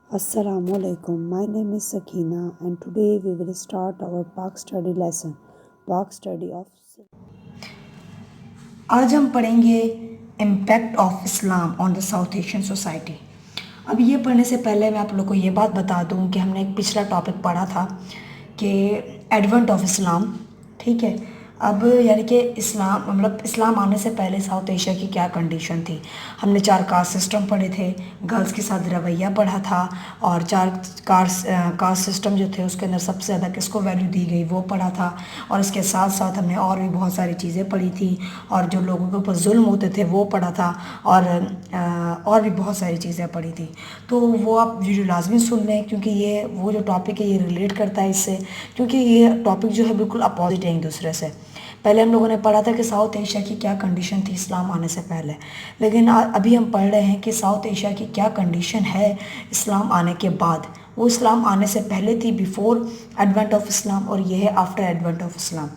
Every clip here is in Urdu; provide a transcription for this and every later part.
Assalamu alaikum. My name is Sakina and today we will start our Pak study lesson. Pak study of آج ہم پڑھیں گے impact of Islam on the south Asian society. اب یہ پڑھنے سے پہلے میں آپ لوگ کو یہ بات بتا دوں کہ ہم نے ایک پچھلا ٹاپک پڑھا تھا کہ ایڈونٹ آف اسلام، ٹھیک ہے۔ اب یعنی کہ اسلام آنے سے پہلے ساؤتھ ایشیا کی کیا کنڈیشن تھی۔ ہم نے 4 کاسٹ سسٹم پڑھے تھے، گرلز کے ساتھ رویہ پڑھا تھا، اور 4 کاسٹ سسٹم جو تھے اس کے اندر سب سے زیادہ کس کو ویلیو دی گئی وہ پڑھا تھا، اور اس کے ساتھ ساتھ ہم نے اور بھی بہت ساری چیزیں پڑھی تھی، اور جو لوگوں کے اوپر ظلم ہوتے تھے وہ پڑھا تھا، اور بھی بہت ساری چیزیں پڑھی تھی۔ تو وہ آپ ویڈیو لازمی سن لیں، کیونکہ یہ وہ جو ٹاپک ہے یہ ریلیٹ کرتا ہے اس سے، کیونکہ یہ ٹاپک جو ہے بالکل اپوزٹ ہے ایک دوسرے سے۔ پہلے ہم لوگوں نے پڑھا تھا کہ ساؤتھ ایشیا کی کیا کنڈیشن تھی اسلام آنے سے پہلے، لیکن ابھی ہم پڑھ رہے ہیں کہ ساؤتھ ایشیا کی کیا کنڈیشن ہے اسلام آنے کے بعد۔ وہ اسلام آنے سے پہلے تھی بیفور ایڈونٹ آف اسلام، اور یہ ہے آفٹر ایڈونٹ آف اسلام،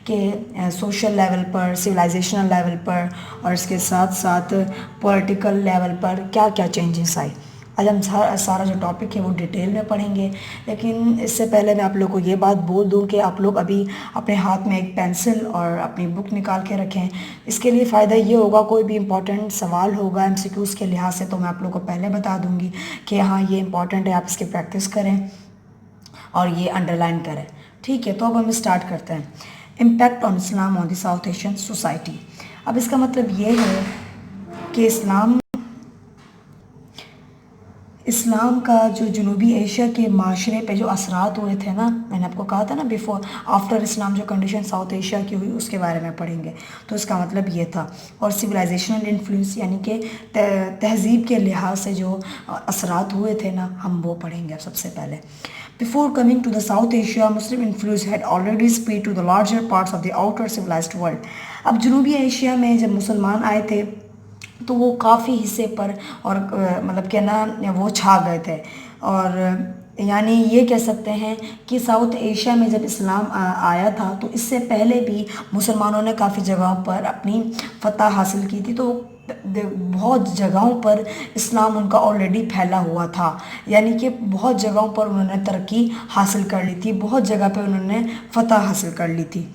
کہ سوشل لیول پر، سویلائزیشنل لیول پر، اور اس کے ساتھ ساتھ پولیٹیکل لیول پر کیا کیا چینجز آئی۔ آج ہم سارا جو ٹاپک ہے وہ ڈیٹیل میں پڑھیں گے، لیکن اس سے پہلے میں آپ لوگ کو یہ بات بول دوں کہ آپ لوگ ابھی اپنے ہاتھ میں ایک پینسل اور اپنی بک نکال کے رکھیں۔ اس کے لیے فائدہ یہ ہوگا، کوئی بھی امپورٹنٹ سوال ہوگا ایم سی کیوز کے لحاظ سے تو میں آپ لوگ کو پہلے بتا دوں گی کہ ہاں یہ امپورٹنٹ ہے، آپ اس کی پریکٹس کریں اور یہ انڈرلائن کریں، ٹھیک ہے۔ تو اب ہم اسٹارٹ کرتے ہیں۔ Impact on Islam on the south Asian society. اب اس کا مطلب یہ ہے کہ اسلام کا جو جنوبی ایشیا کے معاشرے پہ جو اثرات ہوئے تھے نا، میں نے آپ کو کہا تھا نا بیفور آفٹر اسلام جو کنڈیشن ساؤتھ ایشیا کی ہوئی اس کے بارے میں پڑھیں گے، تو اس کا مطلب یہ تھا۔ اور سویلائزیشنل انفلوئنس یعنی کہ تہذیب کے لحاظ سے جو اثرات ہوئے تھے نا، ہم وہ پڑھیں گے سب سے پہلے۔ Before coming to the South Asia, Muslim influence had already spread to the larger parts of the outer civilized world. اب جنوبی ایشیا میں جب مسلمان آئے تھے تو وہ کافی حصے پر، اور مطلب کہ نا وہ چھا گئے تھے، اور یعنی یہ کہہ سکتے ہیں کہ ساؤتھ ایشیا میں جب اسلام آیا تھا تو اس سے پہلے بھی مسلمانوں نے کافی جگہوں پر اپنی فتح حاصل کی تھی، تو بہت جگہوں پر اسلام ان کا آلریڈی پھیلا ہوا تھا، یعنی کہ بہت جگہوں پر انہوں نے ترقی حاصل کر لی تھی، بہت جگہ پہ انہوں نے فتح حاصل کر لی تھی۔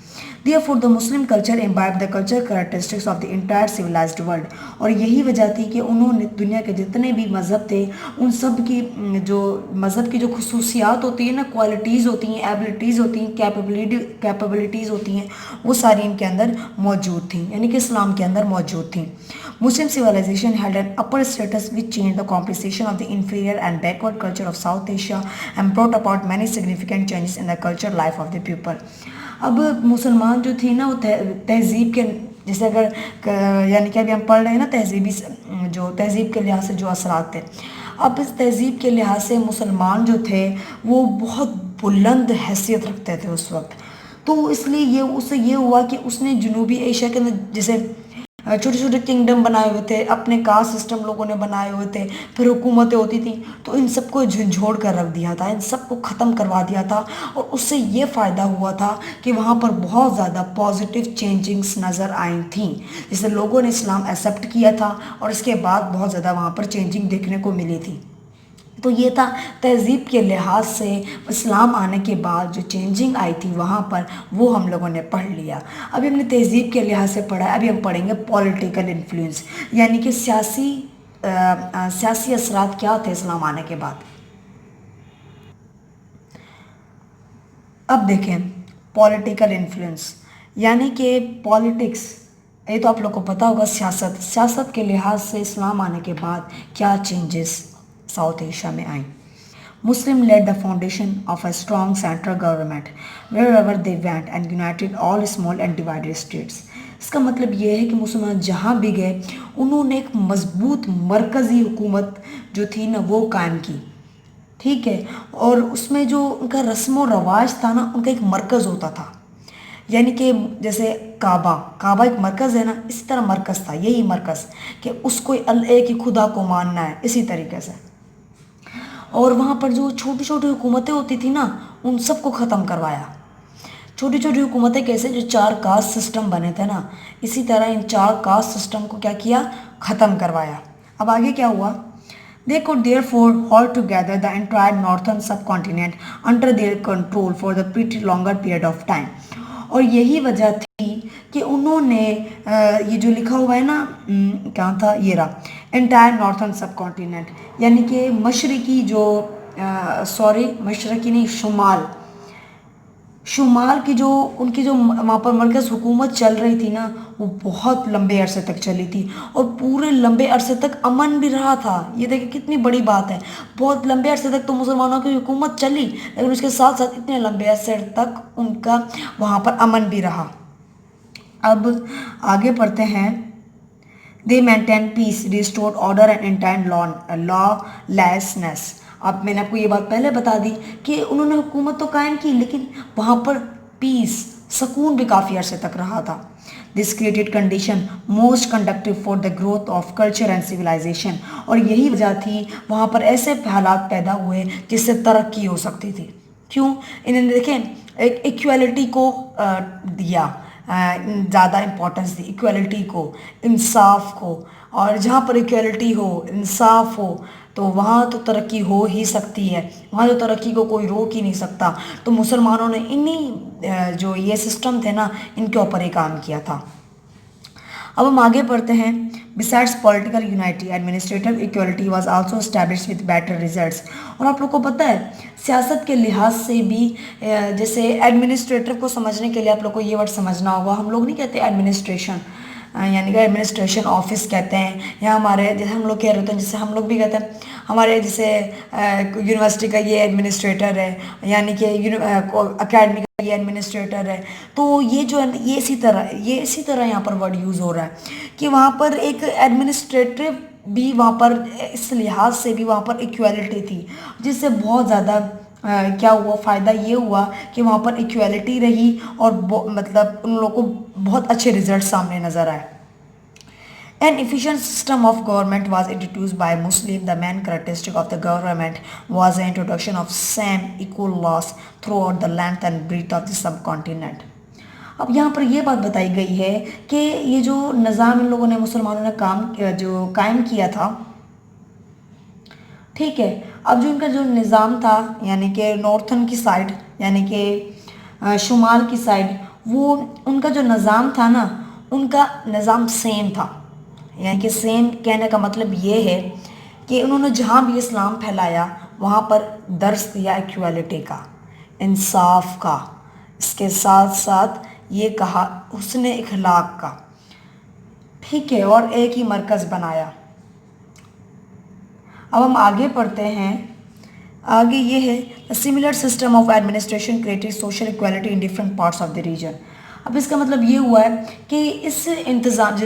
Therefore, the Muslim culture imbibed the cultural characteristics of the entire civilized world. اور یہی وجہ تھی کہ انہوں نے دنیا کے جتنے بھی مذہب تھے ان سب کی جو مذہب کی جو خصوصیات ہوتی ہیں نا، کوالٹیز ہوتی ہیں، ایبلٹیز ہوتی ہیں، کیپیبلٹیز ہوتی ہیں، وہ ساری ان کے اندر موجود تھیں، یعنی کہ اسلام کے اندر موجود تھیں۔ Muslim civilization held an upper status which changed the composition of the inferior and backward culture of South Asia and brought about many significant changes in the cultural life of the people. اب مسلمان جو تھی نا وہ تہذیب کے، جیسے اگر یعنی کہ ابھی ہم پڑھ رہے ہیں نا تہذیب کے لحاظ سے جو اثرات تھے، اب اس تہذیب کے لحاظ سے مسلمان جو تھے وہ بہت بلند حیثیت رکھتے تھے اس وقت، تو اس لیے اس سے یہ ہوا کہ اس نے جنوبی ایشیا کے اندر جیسے چھوٹے چھوٹے کنگڈم بنائے ہوئے تھے، اپنے کاسٹ سسٹم لوگوں نے بنائے ہوئے تھے، پھر حکومتیں ہوتی تھیں، تو ان سب کو جھنجھوڑ کر رکھ دیا تھا، ان سب کو ختم کروا دیا تھا، اور اس سے یہ فائدہ ہوا تھا کہ وہاں پر بہت زیادہ پازیٹیو چینجنگز نظر آئی تھیں، جیسے لوگوں نے اسلام ایکسیپٹ کیا تھا، اور اس کے بعد بہت زیادہ وہاں پر چینجنگ دیکھنے کو ملی تھی۔ تو یہ تھا تہذیب کے لحاظ سے اسلام آنے کے بعد جو چینجنگ آئی تھی وہاں پر، وہ ہم لوگوں نے پڑھ لیا۔ ابھی ہم نے تہذیب کے لحاظ سے پڑھا ہے، ابھی ہم پڑھیں گے پولیٹیکل انفلوئنس، یعنی کہ سیاسی اثرات کیا تھے اسلام آنے کے بعد۔ اب دیکھیں پولیٹیکل انفلوئنس یعنی کہ پالیٹکس، یہ تو آپ لوگ کو پتہ ہوگا، سیاست کے لحاظ سے اسلام آنے کے بعد کیا چینجز ساؤتھ ایشیا میں آئیں۔ Muslim laid the foundation of a strong central government wherever they went and united all small and divided states. اس کا مطلب یہ ہے کہ مسلمان جہاں بھی گئے انہوں نے ایک مضبوط مرکزی حکومت جو تھی نا وہ قائم کی، ٹھیک ہے، اور اس میں جو ان کا رسم و رواج تھا نا، ان کا ایک مرکز ہوتا تھا، یعنی کہ جیسے کعبہ ایک مرکز ہے نا، اسی طرح مرکز تھا، یہی مرکز کہ اس کو ایک ہی خدا کو ماننا ہے، اسی طریقے سے۔ اور وہاں پر جو چھوٹی چھوٹی حکومتیں ہوتی تھی نا، ان سب کو ختم کروایا۔ چھوٹی چھوٹی حکومتیں کیسے، جو 4 کاسٹ سسٹم بنے تھے نا، اسی طرح ان 4 کاسٹ سسٹم کو کیا کیا، ختم کروایا۔ اب آگے کیا ہوا، They could therefore hold together the entire northern subcontinent under their control for the pretty longer period of time. اور یہی وجہ تھی کہ انہوں نے یہ جو لکھا ہوا ہے نا کہاں تھا یہ رہا انٹائر نارتھرن سب کانٹیننٹ یعنی کہ مشرقی جو مشرقی نہیں شمال کی جو ان کی جو وہاں پر مرکز حکومت چل رہی تھی نا وہ بہت لمبے عرصے تک چلی تھی اور پورے لمبے عرصے تک امن بھی رہا تھا. یہ دیکھیں کتنی بڑی بات ہے, بہت لمبے عرصے تک تو مسلمانوں کی حکومت چلی لیکن اس کے ساتھ ساتھ اتنے لمبے عرصے تک ان کا وہاں پر امن بھی رہا. اب آگے پڑھتے ہیں. They maintained peace, restored order and maintained lawlessness. اب میں نے آپ کو یہ بات پہلے بتا دی کہ انہوں نے حکومت تو قائم کی لیکن وہاں پر پیس سکون بھی کافی عرصے تک رہا تھا. This created condition most conducive for the growth of culture and civilization. اور یہی وجہ تھی وہاں پر ایسے حالات پیدا ہوئے جس سے ترقی ہو سکتی تھی. کیوں؟ انہوں نے دیکھیں ایک ایکویلٹی کو دیا, زیادہ امپورٹنس دی ایکویلٹی کو, انصاف کو, اور جہاں پر ایکویلٹی ہو انصاف ہو تو وہاں تو ترقی ہو ہی سکتی ہے, وہاں تو ترقی کو کوئی روک ہی نہیں سکتا. تو مسلمانوں نے انہی جو یہ سسٹم تھے نا ان کے اوپر ہی کام کیا تھا. اب ہم آگے پڑھتے ہیں. Besides political unity, administrative equality was also established with better results. اور آپ لوگ کو پتہ ہے سیاست کے لحاظ سے بھی جیسے ایڈمنسٹریٹر کو سمجھنے کے لیے آپ لوگ کو یہ ورڈ سمجھنا ہوگا. ہم لوگ نہیں کہتے ایڈمنسٹریشن, یعنی کہ ایڈمنسٹریشن آفس کہتے ہیں, یا ہمارے جیسے ہم لوگ کہہ رہے ہوتے ہیں جیسے ہم لوگ بھی کہتے ہیں ہمارے جیسے یونیورسٹی کا یہ ایڈمنسٹریٹر ہے, یعنی کہ اکیڈمی کا یہ ایڈمنسٹریٹر ہے. تو یہ جو ہے یہ اسی طرح یہاں پر ورڈ یوز ہو رہا ہے کہ وہاں پر ایک ایڈمنسٹریٹو بھی وہاں پر اس لحاظ سے بھی وہاں پر ایکویلٹی تھی جس سے بہت زیادہ کیا ہوا, فائدہ یہ ہوا کہ وہاں پر ایکویلٹی رہی اور مطلب ان لوگوں کو بہت اچھے رزلٹ سامنے نظر آئے. An efficient system of government was introduced by Muslim. The main characteristic of the government was the introduction of same equal laws throughout the length and breadth of the subcontinent. اب یہاں پر یہ بات بتائی گئی ہے کہ یہ جو نظام ان لوگوں نے مسلمانوں نے جو قائم کیا تھا, ٹھیک ہے, اب جو ان کا جو نظام تھا یعنی کہ نارتھن کی سائڈ یعنی کہ شمال کی سائڈ, وہ ان کا جو نظام تھا نا ان کا نظام سیم تھا. یعنی کہ سیم کہنے کا مطلب یہ ہے کہ انہوں نے جہاں بھی اسلام پھیلایا وہاں پر درس دیا ایکویلٹی کا, انصاف کا, اس کے ساتھ ساتھ یہ کہا حسن اخلاق کا, ٹھیک ہے, اور ایک ہی مرکز بنایا. اب ہم آگے پڑھتے ہیں. آگے یہ ہے similar system of administration created social equality in different parts of the region. اب اس کا مطلب یہ ہوا ہے کہ اس انتظام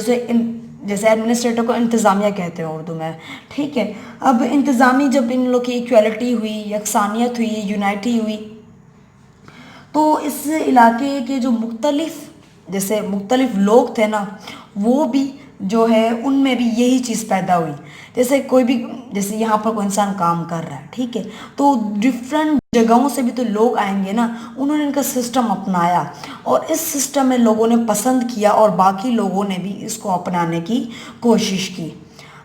جیسے ایڈمنسٹریٹر کو انتظامیہ کہتے ہیں اردو میں, ٹھیک ہے. اب انتظامی جب ان لوگ کی ایکویلٹی ہوئی, یکسانیت ہوئی, یونائٹی ہوئی, تو اس علاقے کے جو مختلف لوگ تھے نا وہ بھی جو ہے ان میں بھی یہی چیز پیدا ہوئی. جیسے یہاں پر کوئی انسان کام کر رہا ہے, ٹھیک ہے, تو ڈفرینٹ جگہوں سے بھی تو لوگ آئیں گے نا, انہوں نے ان کا سسٹم اپنایا اور اس سسٹم میں لوگوں نے پسند کیا اور باقی لوگوں نے بھی اس کو اپنانے کی کوشش کی.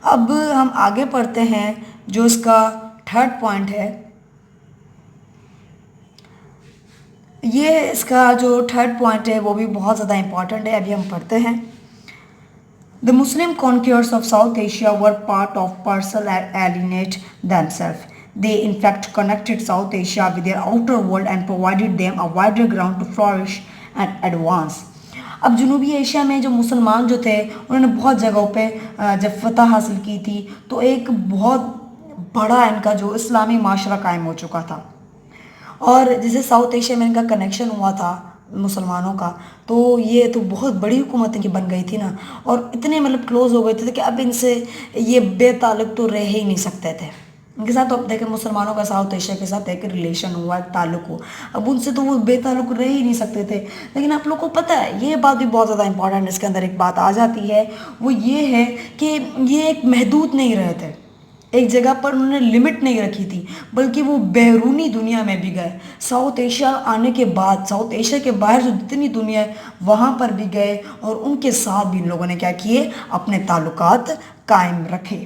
اب ہم آگے پڑھتے ہیں. جو اس کا تھرڈ پوائنٹ ہے, یہ اس کا جو تھرڈ پوائنٹ ہے وہ بھی بہت زیادہ امپورٹنٹ ہے. ابھی ہم پڑھتے ہیں. The Muslim conquerors of South Asia were part of parcel alienate themselves. They in fact connected South Asia with their outer world and provided them a wider ground to flourish and advance. اب جنوبی ایشیا میں جو مسلمان جو تھے انہوں نے بہت جگہوں پہ جب فتح حاصل کی تھی تو ایک بہت بڑا ان کا جو اسلامی معاشرہ قائم ہو چکا تھا. اور جیسے ساؤتھ ایشیا میں ان کا کنیکشن ہوا تھا مسلمانوں کا, تو یہ تو بہت بڑی حکومت ان کی بن گئی تھی نا, اور اتنے مطلب کلوز ہو گئے تھے کہ اب ان سے یہ بے تعلق تو رہ ہی نہیں سکتے تھے. ان کے ساتھ تو اب دیکھیں مسلمانوں کا ساؤتھ ایشیا کے ساتھ ایک ریلیشن ہوا, ایک تعلق ہو, اب ان سے تو وہ بے تعلق رہ ہی نہیں سکتے تھے. لیکن آپ لوگ کو پتہ ہے یہ بات بھی بہت زیادہ امپورٹنٹ ہے, اس کے اندر ایک بات آ جاتی ہے, وہ یہ ہے کہ یہ ایک محدود نہیں رہے تھے, ایک جگہ پر انہوں نے لمٹ نہیں رکھی تھی, بلکہ وہ بیرونی دنیا میں بھی گئے. ساؤتھ ایشیا آنے کے بعد ساؤتھ ایشیا کے باہر جو جتنی دنیا ہے وہاں پر بھی گئے اور ان کے ساتھ بھی ان لوگوں نے کیا کیے, اپنے تعلقات قائم رکھے.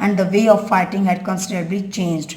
and the way of fighting had considerably changed.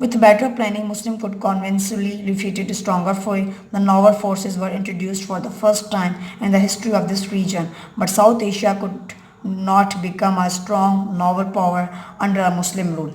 with better planning, Muslim could convincingly defeated stronger foe. The naval forces were introduced for the first time in the history of this region, but South Asia could not become a strong naval power under a Muslim rule.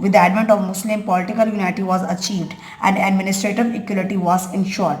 With the advent of Muslim, political unity was achieved and administrative equality was ensured.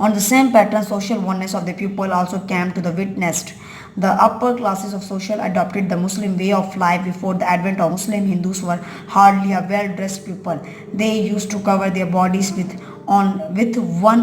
On the same pattern, social oneness of the people also came to the witnessed. The upper classes of social adopted the Muslim way of life. Before the advent of Muslim, Hindus were hardly a well-dressed people. They used to cover their bodies with one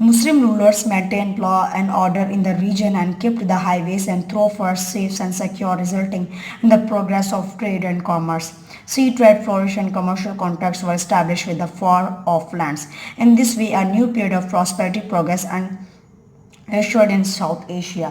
Muslim rulers maintained law and order in the region and kept the highways and thoroughfares safe and secure, resulting in the progress of trade and commerce. Sea trade flourished and commercial contacts were established with the far-off lands. In this way, a new period of prosperity, progress, and assured in South Asia.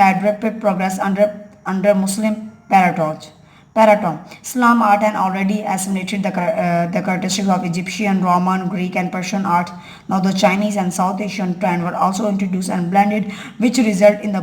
made rapid progress under Muslim paradigm. Islam art had already assimilated the characteristics of Egyptian, Roman, Greek, and Persian art. Now the Chinese and South Asian trend were also introduced and blended, which result in the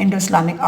Indo-Islamic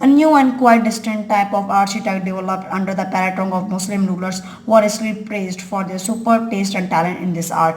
A new and quite distinct type of architect developed under the patron of Muslim rulers who are still praised for their superb taste and talent in this art.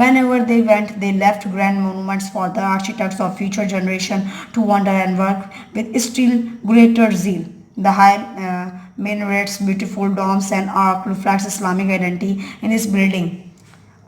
Whenever they went, they left grand monuments for the architects of future generation to wonder and work with still greater zeal. The high minarets, beautiful domes and arc reflects Islamic identity in this building.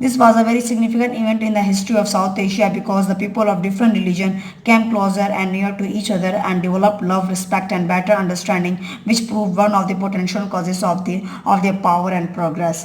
This was a very significant event in the history of South Asia because the people of different religion came closer and near to each other and developed love, respect and better understanding, which proved one of the potential causes of their power and progress.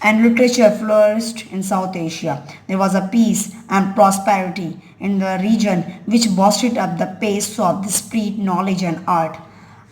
And literature flourished in South Asia. There was a peace and prosperity in the region which boosted up the pace of the spread knowledge and art.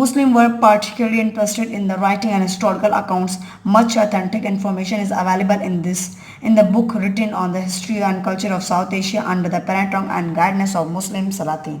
Muslims were particularly interested in the writing and historical accounts. Much authentic information is available in the book written on the history and culture of South Asia under the parenting and guidance of Muslim Salatin.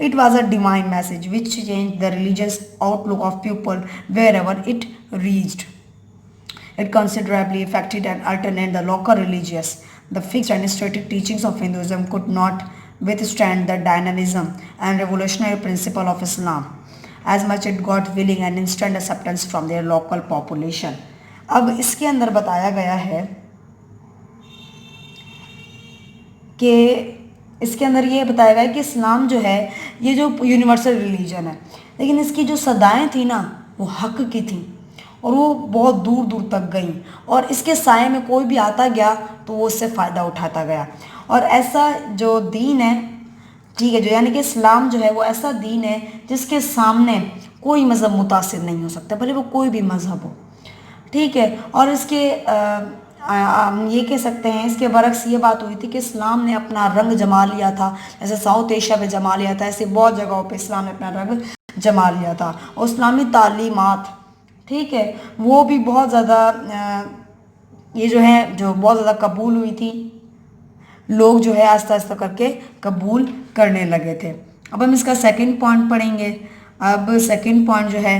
It was a divine message which changed the religious outlook of people wherever it reached. It considerably affected and altered the local religious. The fixed and static teachings of Hinduism could not withstand the dynamism and revolutionary principle of Islam, as much it got willing and instant acceptance from their local population. اب اس کے اندر بتایا گیا ہے کہ اس کے اندر یہ بتایا گیا ہے کہ اسلام جو ہے یہ جو یونیورسل ریلیجن ہے، لیکن اس کی جو صدائیں تھیں نا وہ حق کی تھیں اور وہ بہت دور دور تک گئیں، اور اس کے سائے میں کوئی بھی آتا گیا تو وہ اس سے فائدہ اٹھاتا گیا. اور ایسا جو دین ہے، ٹھیک ہے، جو یعنی کہ اسلام جو ہے وہ ایسا دین ہے جس کے سامنے کوئی مذہب متاثر نہیں ہو سکتا، بھلے وہ کوئی بھی مذہب ہو، ٹھیک ہے. اور اس کے ہم یہ کہہ سکتے ہیں اس کے برعکس یہ بات ہوئی تھی کہ اسلام نے اپنا رنگ جما لیا تھا، جیسے ساؤتھ ایشیا پہ جما لیا تھا، ایسے بہت جگہوں پہ اسلام نے اپنا رنگ جما لیا تھا. اور اسلامی تعلیمات، ٹھیک ہے، وہ بھی بہت زیادہ یہ جو ہے جو بہت زیادہ قبول ہوئی تھی، لوگ جو ہے آہستہ آہستہ کر کے قبول کرنے لگے تھے. اب ہم اس کا سیکنڈ پوائنٹ پڑھیں گے. اب سیکنڈ پوائنٹ جو ہے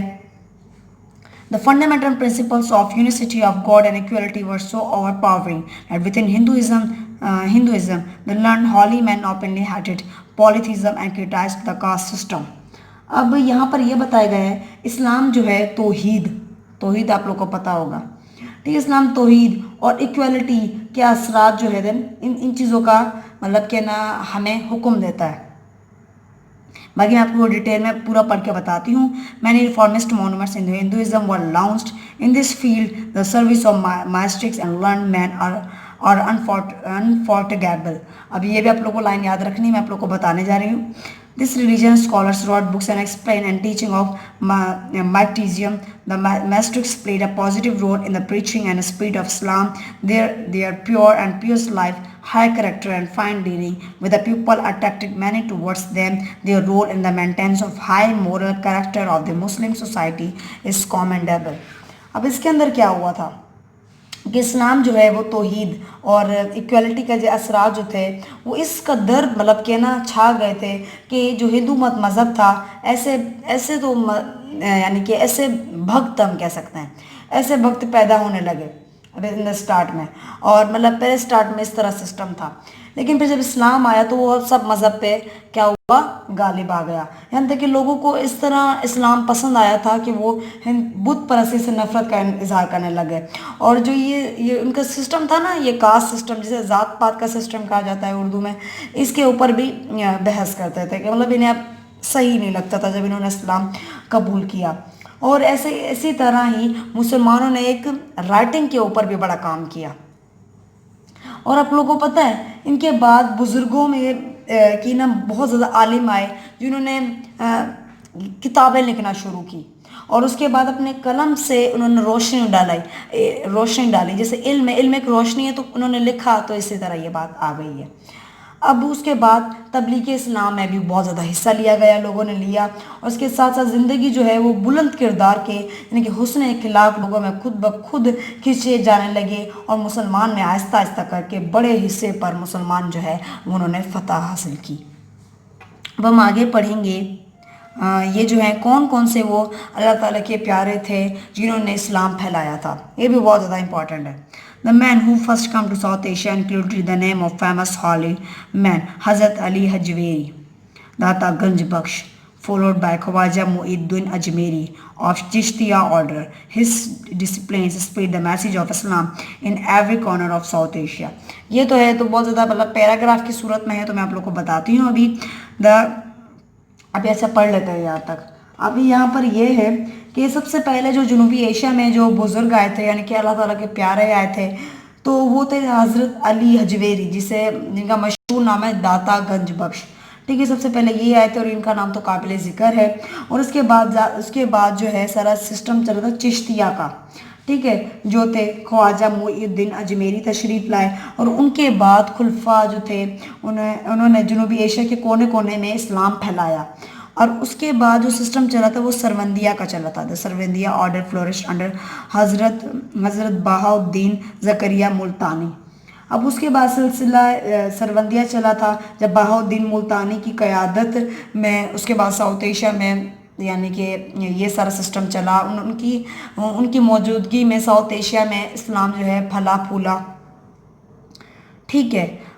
The fundamental principles of unicity of God and equality were so overpowering that within Hinduism, the learned holy men openly hated polytheism and criticized the caste system. اب یہاں پر یہ بتایا گیا ہے اسلام جو ہے توحید آپ لوگ کو پتہ ہوگا، ٹھیک ہے، اسلام توحید اور ایکویلٹی کے اثرات جو ہے ان چیزوں کا مطلب کہ نا ہمیں حکم دیتا ہے. باقی میں آپ کو ڈیٹیل میں پورا پڑھ کے بتاتی ہوں. Many reformist movements in Hinduism were launched in this field. The service of mystics and learned men are unforgettable. اب یہ بھی آپ لوگوں کو لائن یاد رکھنی، میں آپ لوگوں کو بتانے جا رہی ہوں. This religion scholars wrote books and explained and teaching of mysticism. The mystics played a positive role in the preaching and spirit of Islam. Their pure and pious life, high character and fine dealing with the people attracted many towards them. Their role in the maintenance of high moral character of the Muslim society is commendable. اب اس کے اندر کیا ہوا تھا کہ اسلام جو ہے وہ توحید اور ایکویلٹی کا جو اثرات جو تھے وہ اس قدر مطلب کہ نا چھا گئے تھے کہ جو ہندو مت مذہب تھا ایسے تو یعنی کہ ایسے بھکت ہم کہہ سکتے ہیں، ایسے بھکت پیدا ہونے لگے اب ان دا اسٹارٹ میں. اور مطلب پہلے اسٹارٹ میں اس طرح سسٹم تھا، لیکن پھر جب اسلام آیا تو وہ سب مذہب پہ کیا ہوا، غالب آ گیا. یہاں تک کہ لوگوں کو اس طرح اسلام پسند آیا تھا کہ وہ بت پرستی سے نفرت کا اظہار کرنے لگے. اور جو یہ ان کا سسٹم تھا نا، یہ کاسٹ سسٹم جسے ذات پات کا سسٹم کہا جاتا ہے اردو میں، اس کے اوپر بھی بحث کرتے تھے کہ مطلب انہیں اب صحیح نہیں لگتا تھا جب انہوں نے اسلام قبول کیا. اور اسی طرح ہی مسلمانوں نے ایک رائٹنگ کے اوپر بھی بڑا کام کیا. اور آپ لوگوں کو پتہ ہے ان کے بعد بزرگوں میں کی نا بہت زیادہ عالم آئے جنہوں نے کتابیں لکھنا شروع کی، اور اس کے بعد اپنے قلم سے انہوں نے روشنی ڈالی. جیسے علم ایک روشنی ہے، تو انہوں نے لکھا تو اسی طرح یہ بات آ گئی ہے. اب اس کے بعد تبلیغ اسلام میں بھی بہت زیادہ حصہ لیا گیا، لوگوں نے لیا. اور اس کے ساتھ ساتھ زندگی جو ہے وہ بلند کردار کے یعنی کہ حسن اخلاق لوگوں میں خود بخود کھینچے جانے لگے، اور مسلمان نے آہستہ آہستہ کر کے بڑے حصے پر مسلمان جو ہے انہوں نے فتح حاصل کی. اب ہم آگے پڑھیں گے یہ جو ہیں کون سے وہ اللہ تعالیٰ کے پیارے تھے جنہوں نے اسلام پھیلایا تھا. یہ بھی بہت زیادہ امپورٹنٹ ہے. The men who first come to South Asia included the name of famous holy man Hazrat Ali Hajweri, Data Ganj Baksh, followed by Khwaja Mu'izzuddin Ajmeri of Chishtiya order. His disciplines spread the message of Islam in every corner of South Asia. یہ تو ہے تو بہت زیادہ مطلب پیراگراف کی صورت میں ہے، تو میں آپ لوگ کو بتاتی ہوں. ابھی ایسا پڑھ لیتے ہیں یہاں تک. ابھی یہاں پر یہ ہے کہ سب سے پہلے جو جنوبی ایشیا میں جو بزرگ آئے تھے یعنی کہ اللہ تعالیٰ کے پیارے آئے تھے تو وہ تھے حضرت علی حجویری، جن کا مشہور نام ہے داتا گنج بخش. ٹھیک ہے، سب سے پہلے یہ آئے تھے اور ان کا نام تو قابل ذکر ہے. اور اس کے بعد جو ہے سارا سسٹم چل رہا تھا چشتیہ کا، ٹھیک ہے، جو تھے خواجہ معین الدین اجمیری تشریف لائے. اور ان کے بعد خلفاء جو تھے انہوں نے جنوبی ایشیا کے کونے کونے میں اسلام پھیلایا. اور اس کے بعد جو سسٹم چلا تھا وہ سروندیا کا چلا تھا. سروندیا آرڈر فلورش انڈر حضرت بہاء الدین زکریا ملتانی. اب اس کے بعد سلسلہ سروندیا چلا تھا جب بہاء الدین ملتانی کی قیادت میں. اس کے بعد ساؤتھ ایشیا میں یعنی کہ یہ سارا سسٹم چلا. ان کی موجودگی میں ساؤتھ ایشیا میں اسلام جو ہے پھلا پھولا. ٹھیک ہے،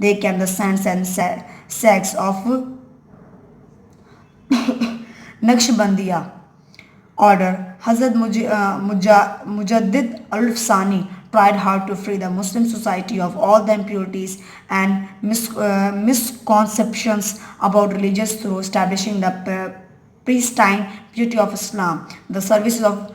They came the sense and sects of Naqshbandiya order. Hazrat Mujaddid al-Sani tried hard to free the Muslim society of all the impurities and misconceptions about religious through establishing the pristine beauty of Islam. The services of